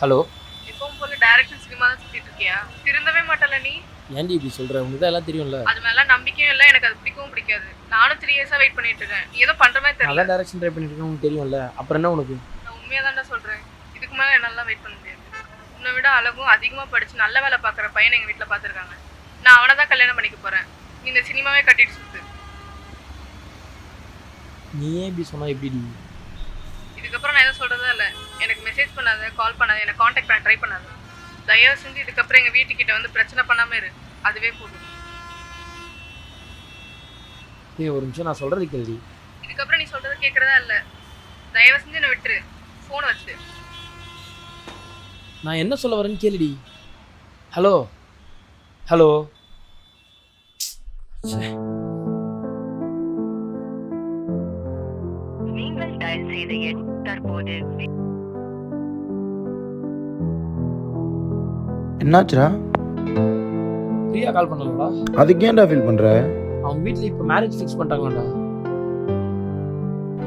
Hello. எப்பவும் போல direction cinema தான் சுத்திட்டு இருக்கியா? திருந்தவே மாட்டல நீ? ஏன்டி இப்படி சொல்ற? உனக்கு தான் எல்லாம் தெரியும்ல. அது மேல நம்பிக்கையும் இல்ல, எனக்கு அது பிடிக்கவும் பிடிக்காது. நானும் 3 இயர்ஸா வெயிட் பண்ணிட்டு இருக்கேன். நீ ஏதோ பண்ற மாதிரி தெரியல. அதான் டைரக்ஷன் ட்ரை பண்ணிட்டு இருக்கேன், உனக்கு தெரியும்ல. அப்புறம் என்ன உனக்கு? நான் உண்மையா தான்டா சொல்றேன். இதுக்கு மேல என்னால வெயிட் பண்ண முடியாது. உன்னை விட அழகும் அதிகமா படிச்சு நல்ல வேலை பாக்குற பையனை எங்க வீட்டுல பாத்துருக்காங்க. நான் அவனை தான் கல்யாணம் பண்ணிக்க போறேன். நீ இந்த சினிமாவே கட்டிட்டு சுத்து. நீ ஏன் இப்படி சொன்னா எப்படிடி? இதுக்கப்புறம் நான் எதுவும் சொல்றதா இல்ல. எனக்கு மெசேஜ் பண்ணாத, கால் பண்ணாத, எனக்கு காண்டாக்ட் பண்ண ட்ரை பண்ணாத. தயவு செஞ்சு இதுக்கப்புறம் எங்க வீட்டுக்கிட்ட வந்து பிரச்சனை பண்ணாம இரு. அதுவே போதும். ஏய் ஒரு நிமிஷம், நான் சொல்றது கேளுடி. இதுக்கப்புறம் நீ சொல்றதை கேட்கறதா இல்ல. தயவு செஞ்சு என்ன விட்டுரு. ஃபோன் வச்சுட்டு. நான் என்ன சொல்ல வரேன்னு கேளுடி. Hello hello. நீங்கள் டயல் செய்த எண் தற்போது என்னாச்சுடா? பிரியா கால் பண்ணலடா. அதுக்கு ஏன்டா ஃபீல் பண்ற? அவங்க வீட்டில் இப்போ மேரேஜ் ஃபிக்ஸ் பண்ணிட்டாங்களாடா.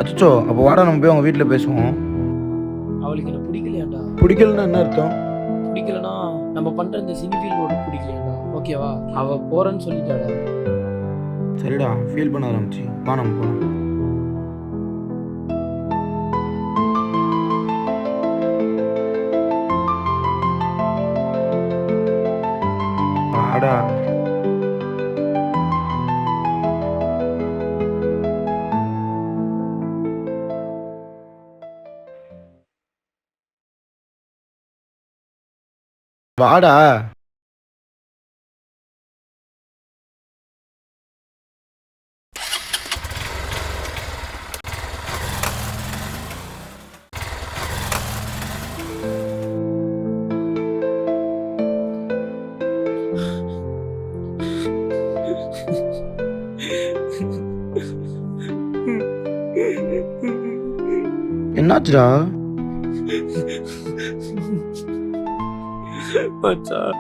அச்சோ, அப்போ வாடா நம்ம போய் அவங்க வீட்டில் பேசுவோம். அவளுக்கு என்ன பிடிக்கலையாண்டா? பிடிக்கலன்னா என்ன அர்த்தம்? பிடிக்கலனா நம்ம பண்ற இந்த சினி ஃபீல்டோட பிடிக்கலையாண்டா. ஓகேவா? அவ போறேன்னு சொல்லிட்டாடா. சரிடா, ஃபீல் பண்ண ஆரம்பிச்சு வா நம்ம போகலாம். வாடா. வாடா. என்னாச்சுடா? மச்சான்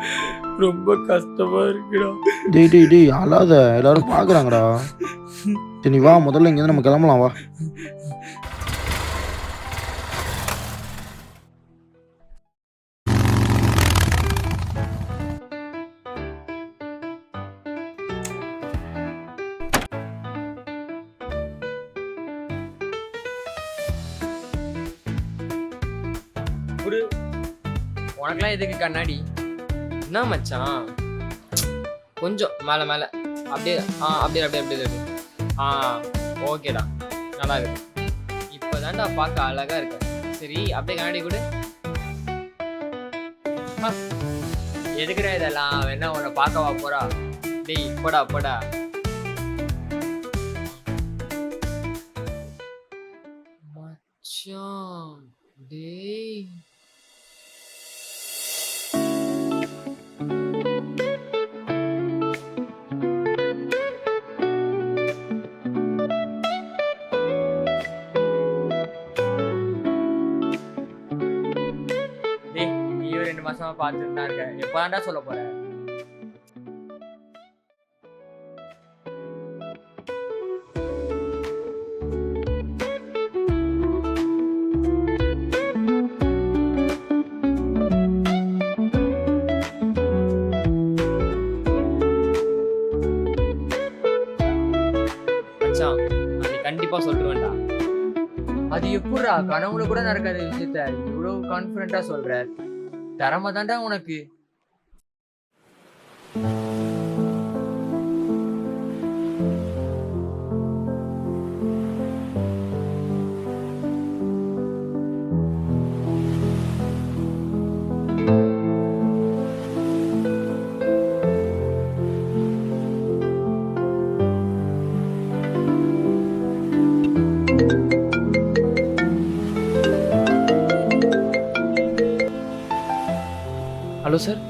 ரொம்ப கஷ்டமா இருக்குடா. டேய் டேய் டேய் அழாத, எல்லாரும் பார்க்குறாங்கடா. சரி நீ வா, முதல்ல இங்கேருந்து நம்ம கிளம்பலாம் வா. குடு. உனக்கெல்லாம் எதுக்கு கண்ணாடி? என்ன மச்சான், கொஞ்சம் மேலே மேலே அப்படியே அப்படியே அப்படியே அப்படியே அப்படியே ஓகேடா, நல்லா இருக்கு. இப்போ தான்டா பார்க்க அழகா இருக்க. சரி அப்படியே கண்ணாடி கொடு. எதுக்குடா இதெல்லாம்? வேணா உன்னை பார்க்கவா போறா? டேய் போடா போடா. மச்சான் டேய் நீயும் 2 மாசமா பார்த்துட்டு தான் இருக்க. எப்பதான்டா சொல்ல போற? மச்சான் நான் கண்டிப்பா சொல்லிடுவேன்டா. அது எப்படிடா கனவுல கூட நடக்காத விஷயத்த இவ்வளவு கான்பிடண்டா சொல்ற? திறமை தான்டா உனக்கு. Hello sir.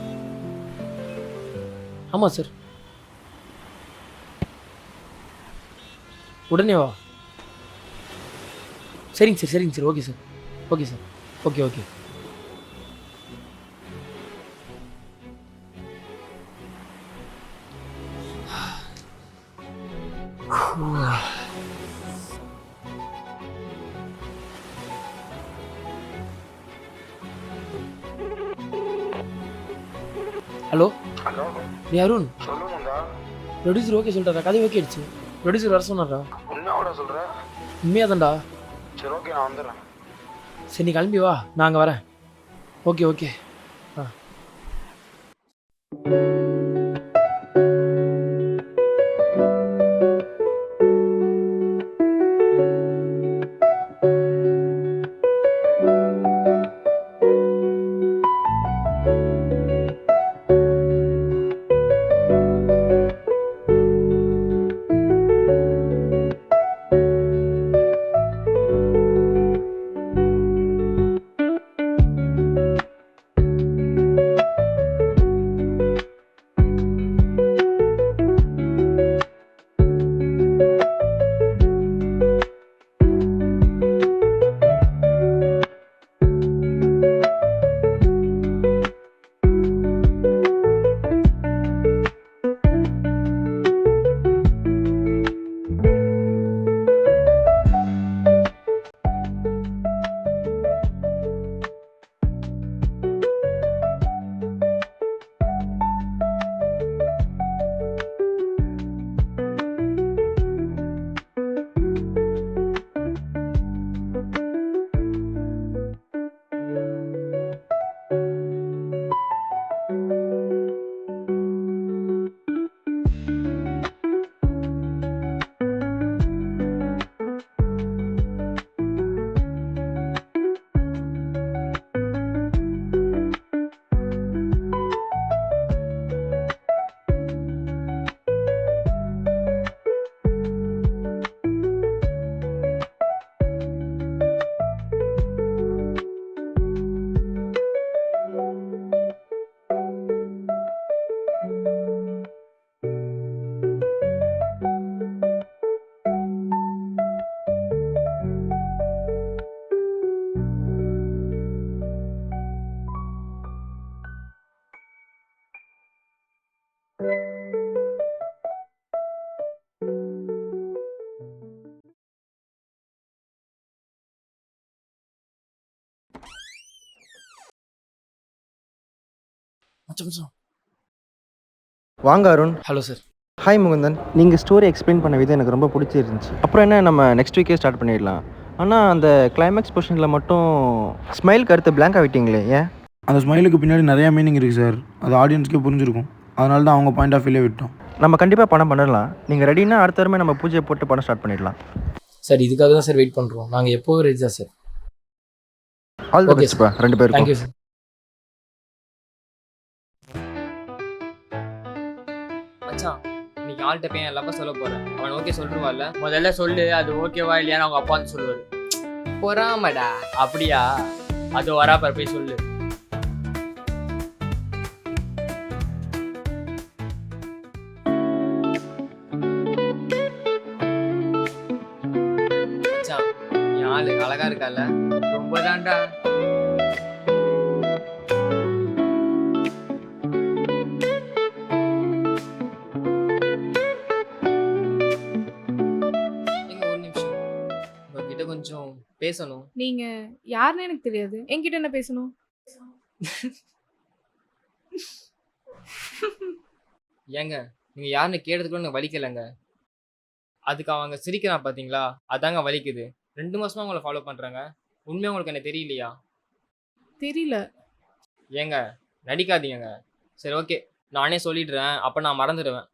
ஆமாம் சார், உடனே வா. சரிங்க சார், சரிங்க sir, okay sir, okay sir, okay okay. Hello hello நீ அருண் சொல்லுங்கடா. ப்ரொடியூசர் ஓகே சொல்லிட்டாரா, கதை ஓகே ஆயிடுச்சு. ப்ரொடியூசர் வர சொன்னாரா? என்னோட சொல்ற? உண்மையாக தான்டா. சரி ஓகே நான் வந்துடுறேன். சரி நீ கிளம்பி வா, நான் அங்கே வரேன். Okay okay. ஆ மச்சான். வாங்க Arun. Hello sir. Hi Mukundan. நீங்கள் ஸ்டோரி எக்ஸ்பிளைன் பண்ண விதம் எனக்கு ரொம்ப பிடிச்சிருந்துச்சு. அப்புறம் என்ன, நம்ம நெக்ஸ்ட் வீக்கே ஸ்டார்ட் பண்ணிடலாம். ஆனால் அந்த கிளைமேக்ஸ் பொசிஷனில் மட்டும் ஸ்மைலுக்கு அடுத்து பிளாங்காக விட்டீங்களே, ஏன்? அந்த ஸ்மைலுக்கு பின்னாடி நிறையா மீனிங் இருக்குது சார். அது ஆடியன்ஸ்க்கே புரிஞ்சிருக்கும். அதனால தான் அவங்க பாயிண்ட் ஆஃப் வியூலே விட்டோம். நம்ம கண்டிப்பாக படம் பண்ணிடலாம். நீங்கள் ரெடினா அடுத்த வாரமே நம்ம பூஜையை போட்டு படம் ஸ்டார்ட் பண்ணிடலாம். சார் இதுக்காக தான் சார் வெயிட் பண்ணுறோம். நாங்கள் எப்போவும் ரெடி தான் சார். ஆல் தி Okay, பெஸ்ட்ப்பா ரெண்டு பேருக்கும். Thank you sir. மச்சான் இன்னைக்கு ஆள்கிட்ட போய் என் லவ்வை சொல்ல போகிறேன். அவன் ஓகே சொல்லிருவாள்ல? முதல்ல சொல்லு, அது ஓகேவா இல்லையான்னு அவங்க அப்பா வந்து சொல்லுவார். பொறாமடா. அப்படியா? அது வராப்ப போய் சொல்லு. மச்சான் என் ஆளு அழகா இருக்கால? ரொம்ப தான்டா. எங்க ஒரு நிமிஷம் உங்ககிட்ட கொஞ்சம் பேசணும். நீங்க யாருன்னு எனக்கு தெரியாது, என்கிட்ட என்ன பேசணும்? ஏங்க நீங்க யாருன்னு கேட்டதுக்குள்ள எனக்கு வலிக்கலைங்க. அதுக்கு அவங்க சிரிக்கிறான் பாத்தீங்களா, அதாங்க வலிக்குது. 2 மாசமா உங்களை ஃபாலோ பண்றாங்க. உண்மையா உங்களுக்கு என்ன தெரியலையா? தெரியல. ஏங்க நடிக்காதீங்க. சரி ஓகே, நானே சொல்லிடுறேன். அப்ப நான் மறந்துடுவேன்.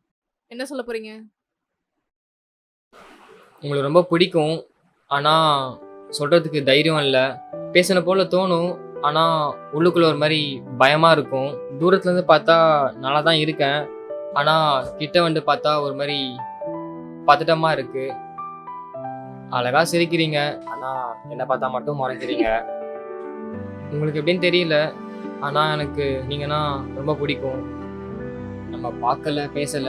என்ன சொல்ல போறீங்க? உங்களுக்கு ரொம்ப பிடிக்கும், ஆனா சொல்றதுக்கு தைரியம் இல்லை. பேசின போல தோணும், ஆனா உள்ளுக்குள்ள ஒரு மாதிரி பயமா இருக்கும். தூரத்துல இருந்து பார்த்தா நல்லா தான் இருக்கேன், ஆனா கிட்ட வந்து பார்த்தா ஒரு மாதிரி பதட்டமா இருக்கு. அழகா சிரிக்கிறீங்க, ஆனா என்ன பார்த்தா மட்டும் முறைக்கிறீங்க. உங்களுக்கு எப்படின்னு தெரியல, ஆனா எனக்கு நீங்கன்னா ரொம்ப பிடிக்கும். நம்ம பார்க்கல பேசல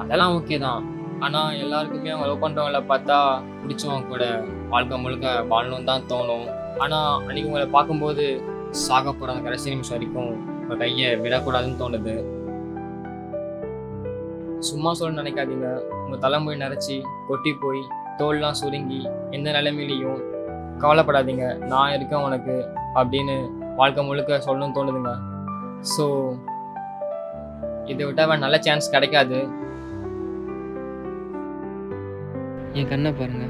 அதெல்லாம் ஓகே தான், ஆனா எல்லாருக்குமே அவங்க லவ் பண்றவங்கள பார்த்தா பிடிச்சவங்க கூட வாழ்க்கை முழுக்க வாழணும் தான் தோணும். ஆனா அன்னைக்கு உங்களை பார்க்கும்போது சாக போற அந்த கடைசி நிமிஷம் வரைக்கும் உங்க கையை விடக்கூடாதுன்னு தோணுது. சும்மா சொல்ல நினைக்காதீங்க. உங்க தலைமுறை நரைச்சி கொட்டி போய் தோல்லாம் சுருங்கி எந்த நிலைமையிலையும் கவலைப்படாதீங்க, நான் இருக்கேன் உனக்கு அப்படின்னு வாழ்க்கை முழுக்க சொல்லணும்னு தோணுதுங்க. ஸோ இதை விட்டா வேற நல்ல சான்ஸ் கிடைக்காது. என் கண்ணை பாருங்க.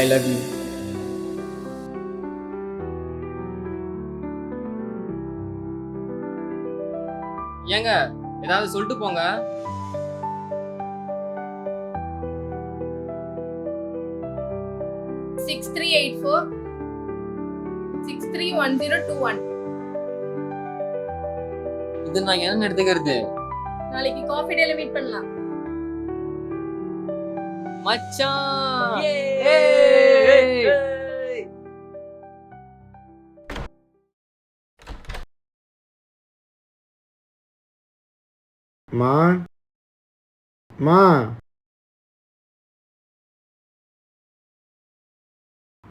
I love you. ஏங்க ஏதாவது சொல்லிட்டு போங்க. சிக்ஸ் 384 631021. இது நான் என்ன எடுத்துக்கிறது? நாளைக்கு காஃபி டேல மீட் பண்ணலாம். மச்சான். மா மா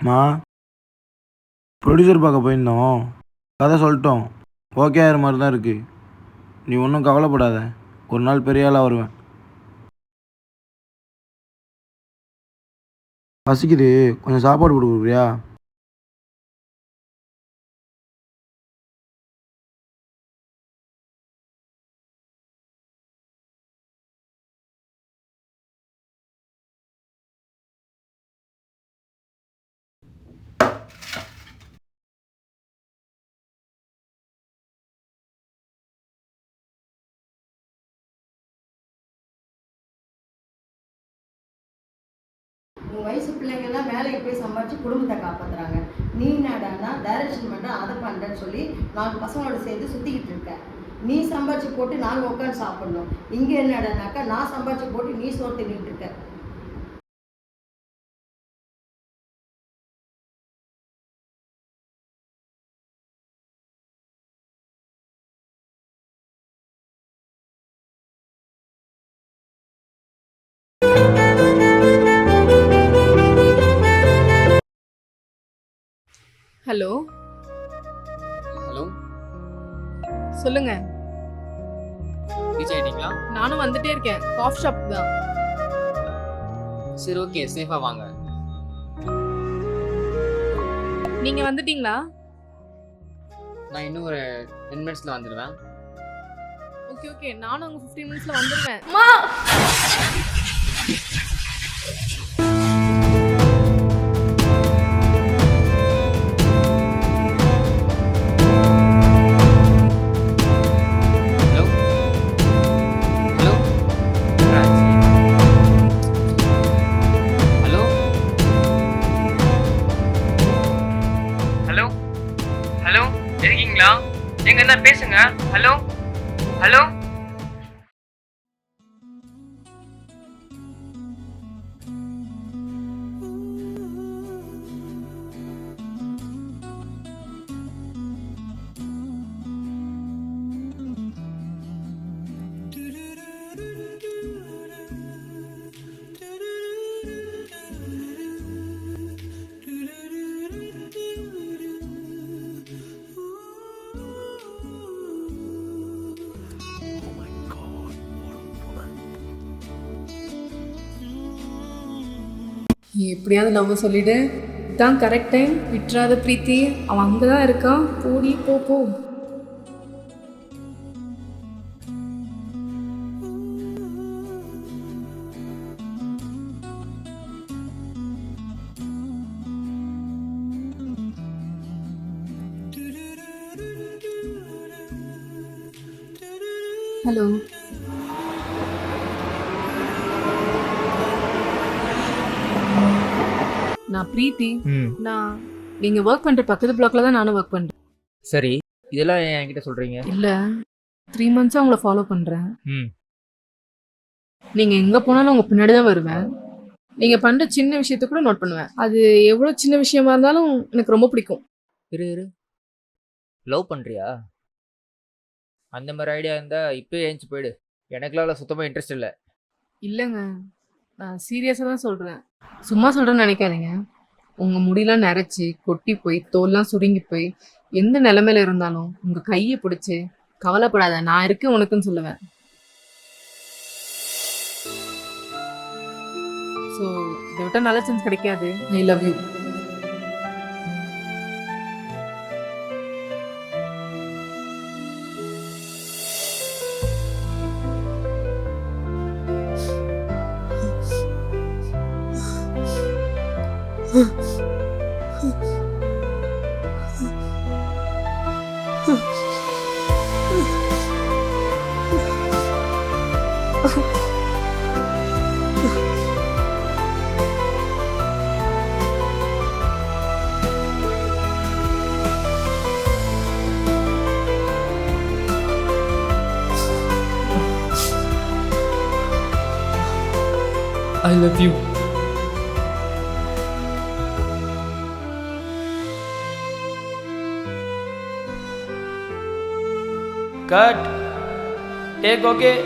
மா ப்ரொடியூசர் பார்க்க போயிருந்தோம், கதை சொல்லிட்டோம், ஓகே ஆகிற மாதிரி தான் இருக்குது. நீ ஒன்றும் கவலைப்படாத, ஒரு நாள் பெரிய ஆளாக வருவேன். பசிக்குது, கொஞ்சம் சாப்பாடு போட்டு கொடுக்குறியா? உன் வயசு பிள்ளைங்கள்லாம் வேலைக்கு போய் சம்பாதிச்சு குடும்பத்தை காப்பாற்றுறாங்க. நீ என்னடான்னா டைரக்ஷன் பண்ணுற அதை பண்ணுறேன்னு சொல்லி 4 பசங்களோட சேர்ந்து சுற்றிக்கிட்டு இருக்க. நீ சம்பாதிச்சு போட்டு நாங்கள் உட்காந்து சாப்பிடணும். இங்கே என்னடானாக்கா நான் சம்பாதிச்சு போட்டு நீ சோறு தின்னுட்டு இருக்க. ஹலோ ஹலோ, சொல்லுங்க. ரீச் ஆயிட்டீங்களா? நானும் வந்துட்டே இருக்கேன், காஃபி ஷாப் தான். சரி ஓகே, சேஃபா வாங்க. நீங்க வந்துட்டீங்களா? நான் இன்னும் ஒரு 10 மினிட்ஸ்ல வந்துடுவேன். ஓகே ஓகே, நானும் அங்க 15 மினிட்ஸ்ல வந்துடுவேன். Hello hello hello hello hello, இருக்கீங்களா? எங்க என்ன பேசுங்க. Hello hello. நீ எப்படியாவது லவ் சொல்லிடு. இதான் கரெக்ட் டைம். விட்டுறாத பிரீத்தி, அவன் அங்கே தான் இருக்கான். போடி போ போ. ஹலோ, நான் பிரீத்தி. நான் நீங்க ஒர்க் பண்ற பக்கத்து பிளாக்ல தான் நானும் ஒர்க் பண்றேன். சரி, இதெல்லாம் என்கிட்ட சொல்றீங்க? இல்ல, 3 மந்த்ஸா உங்களை ஃபாலோ பண்றேன். ம். நீங்க எங்க போனாலும் உங்க பின்னாடி தான் வருவேன். நீங்க பண்ற சின்ன விஷயத்த கூட நோட் பண்ணுவேன். அது எவ்வளவு சின்ன விஷயமா இருந்தாலும் எனக்கு ரொம்ப பிடிக்கும். இரு லவ் பண்ணுறியா? அந்த மாதிரி ஐடியா இருந்தால் இப்போயே ஏஞ்சி போயிடு. எனக்குலாம் அதில் சுத்தமாக இன்ட்ரெஸ்ட் இல்லை. இல்லைங்க, நான் சீரியஸாக தான் சொல்கிறேன். சும்மா சொல்கிறேன்னு நினைக்காதீங்க. உங்கள் முடியெல்லாம் நரைச்சி கொட்டி போய் தோல்லாம் சுருங்கி போய் எந்த நிலைமையில இருந்தாலும் உங்கள் கையை பிடிச்சி கவலைப்படாத, நான் இருக்கேன் உனக்குன்னு சொல்லுவேன். ஸோ இதை விட்ட நல்ல சான்ஸ் கிடைக்காது. I love you. I love you. Cut. Take okay.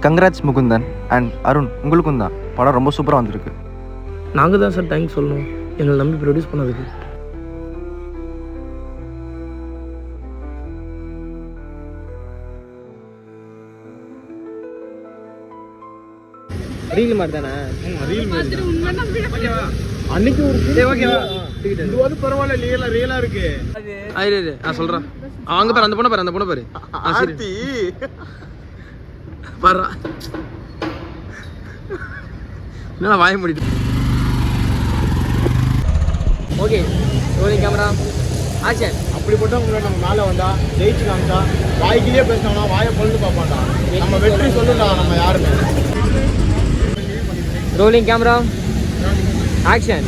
Congrats Mukundan and Arun, உங்களுக்கும் தான். படம் ரொம்ப சூப்பராக வந்திருக்கு. நாங்கள் தான் சார் தேங்க்ஸ் சொல்லணும் எங்களை நம்பி ப்ரொடியூஸ் பண்ணதுக்கு. ரீல் மாதிரி தானே? அன்னைக்கு ஒரு இதுவாது பரவாயில்ல, ரியலா இருக்கு. நான் சொல்றேன். அங்க பாரு, அந்த பொண்ணை பாரு. ஆர்த்தி பாரு. என்ன வாய முடிட்டு. Okay, rolling camera action. அப்படிப்பட்டவங்க நம்ம மேலே வந்தா ஜெயிச்சு காமிச்சா வாய்க்கிலேயே பேசினோம்னா வாயை பொழுது பார்ப்பான்டா. நம்ம வெற்றி சொல்லுடா நம்ம யாருமே. Rolling camera action.